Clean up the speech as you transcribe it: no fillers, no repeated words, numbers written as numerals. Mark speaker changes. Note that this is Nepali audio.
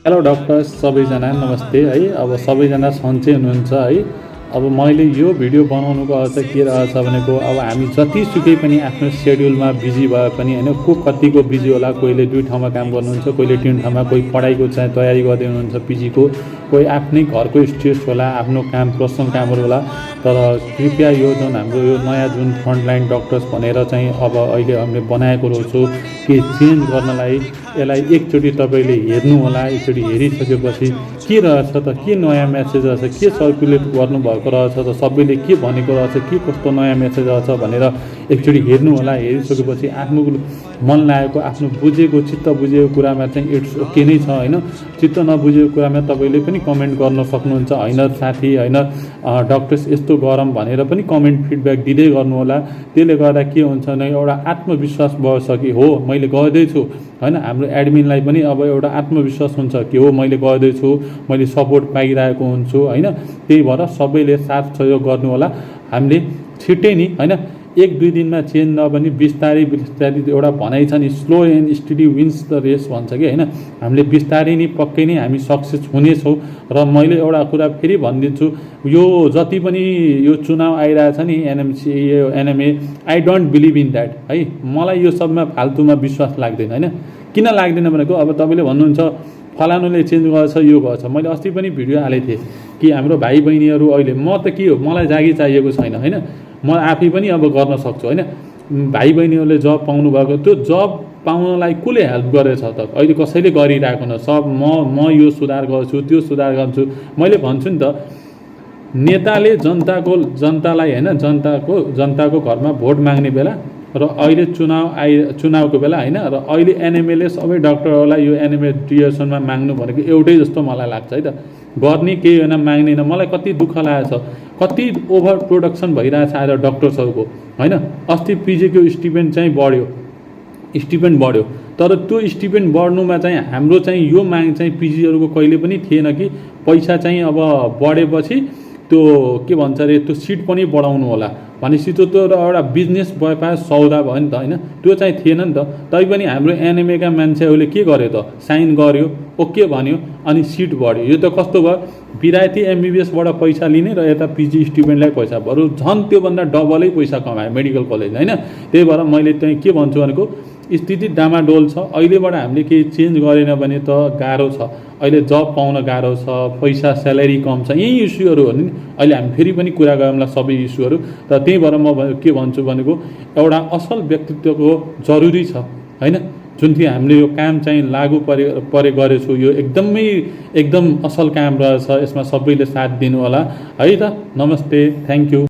Speaker 1: हेलो डक्टर्स सबैजना नमस्ते है। अब सबैजना सन्चै हुनुहुन्छ है। अब मैले यो भिडियो बनाउनुको अर्थ के रहेछ भनेको अब हामी जतिसुकै पनि आफ्नो सेड्युलमा बिजी भए पनि हैन, को कतिको बिजी होला, कोहीले दुई ठाउँमा काम गर्नुहुन्छ, कोहीले तीन ठाउँमा, कोही पढाइको चाहिँ तयारी गर्दै हुनुहुन्छ पिजीको, कोही आफ्नै घरको स्ट्रेस होला, आफ्नो काम पर्सनल कामहरू होला। तर कृपया यो जुन हाम्रो यो नयाँ जुन फ्रन्टलाइन डक्टर्स भनेर चाहिँ अब अहिले हामीले बनाएको रहेछौँ कि चेन्ज गर्नलाई यसलाई एकचोटि तपाईँले हेर्नु होला। एकचोटि हेरिसकेपछि के रहेछ त, के नयाँ मेसेज रहेछ, के सर्कुलेट गर्नुभएको रहेछ त, सबैले के भनेको रहेछ, के कस्तो नयाँ मेसेज रहेछ भनेर एकचोटि हेर्नु होला। हेरिसकेपछि आफ्नो मन लागेको, आफ्नो बुझेको, चित्त बुझेको कुरामा चाहिँ इट्स ओके नै छ होइन। चित्त नबुझेको कुरामा तपाईँले पनि कमेन्ट गर्न सक्नुहुन्छ होइन साथी होइन, डक्टर्स यस्तो गरम भनेर पनि कमेन्ट फिडब्याक दिँदै गर्नु होला। त्यसले गर्दा के हुन्छ भने एउटा आत्मविश्वास बढ्छ कि हो मैले गर्दैछु होइन। हाम्रो एडमिनलाई पनि अब एउटा आत्मविश्वास हुन्छ कि हो मैले गर्दैछु, मैले सपोर्ट पाइरहेको हुन्छु होइन। त्यही भएर सबैले साथ सहयोग गर्नु होला। हामीले छिट्टै नि होइन, एक दुई दिनमा चेन्ज नबनी बिस्तारै बिस्तारै एउटा भनाइ छ नि, slow and steady wins the race भन्छ कि होइन। हामीले बिस्तारै नि पक्कै नै हामी सक्सेस हुनेछौँ। र मैले एउटा कुरा फेरि भनिदिन्छु, यो जति पनि यो चुनाव आइरहेछ नि NMC NMA, I don't believe in that है। मलाई यो सबमा फाल्तुमा विश्वास लाग्दैन होइन। किन लाग्दैन भनेको अब तपाईँले भन्नुहुन्छ फलानुले चेन्ज गर्छ यो गर्छ। मैले अस्ति पनि भिडियो हालेको थिएँ कि हाम्रो भाइ बहिनीहरू अहिले म त के हो, मलाई जागिर चाहिएको छैन होइन, म आफै पनि अब गर्न सक्छु होइन। भाइ बहिनीहरूले जब पाउनु भएको, त्यो जब पाउनलाई कसले हेल्प गरेछ त, अहिले कसैले गरिरहेको न। सब म यो सुधार गर्छु, त्यो सुधार गर्छु। मैले भन्छु नि त, नेताले जनतालाई होइन, जनताको घरमा भोट माग्ने बेला र अहिले चुनावको बेला होइन, र अहिले एनएमएले सबै डक्टरहरूलाई यो एनएमए ड्युरेसनमा माग्नु भनेको एउटै जस्तो मलाई लाग्छ है त। गर्ने केही होइन, माग्ने होइन। मलाई कति दुःख लागेको छ, कति ओभर प्रोडक्सन भइरहेछ आज डक्टर्सहरूको होइन। अस्ति पिजीको स्टिपेन्ड चाहिँ बढ्यो, तर त्यो स्टिपेन्ड बढ्नुमा चाहिँ हाम्रो चाहिँ यो माग चाहिँ पिजीहरूको कहिले पनि थिएन कि पैसा चाहिँ अब बढेपछि त्यो के भन्छ अरे, त्यो सिट पनि बढाउनु होला भनेपछि त्यो एउटा बिजनेस व्यापार सौदा भयो नि त होइन। त्यो चाहिँ थिएन नि त। तैपनि हाम्रो एनएमएका मान्छेहरूले के गर्यो त, साइन गर्यो, ओके भन्यो, अनि सिट बढ्यो। यो त कस्तो भयो, बिराती एमबिबिएसबाट पैसा लिने र यता पिजी स्टुडेन्टलाई पैसा, बरु झन् त्योभन्दा डबलै पैसा कमायो मेडिकल कलेज होइन। त्यही भएर मैले चाहिँ के भन्छु भनेको, स्थिति डामाडोल छ। अहिलेबाट हामीले केही चेन्ज गरेन भने त गाह्रो छ। अहिले जब पाउन गाह्रो छ, पैसा स्यालेरी कम छ, यही इस्युहरू हो नि। अहिले हामी फेरि पनि कुरा गरौँला सबै इस्युहरू। तर त्यही भएर म के भन्छु भनेको, एउटा असल व्यक्तित्वको जरुरी छ होइन। जुन चाहिँ हामीले यो काम चाहिँ लागु परे गरेछौँ, यो एकदम असल काम रहेछ। यसमा सबैले साथ दिनु होला है त। नमस्ते, थ्याङ्क यू।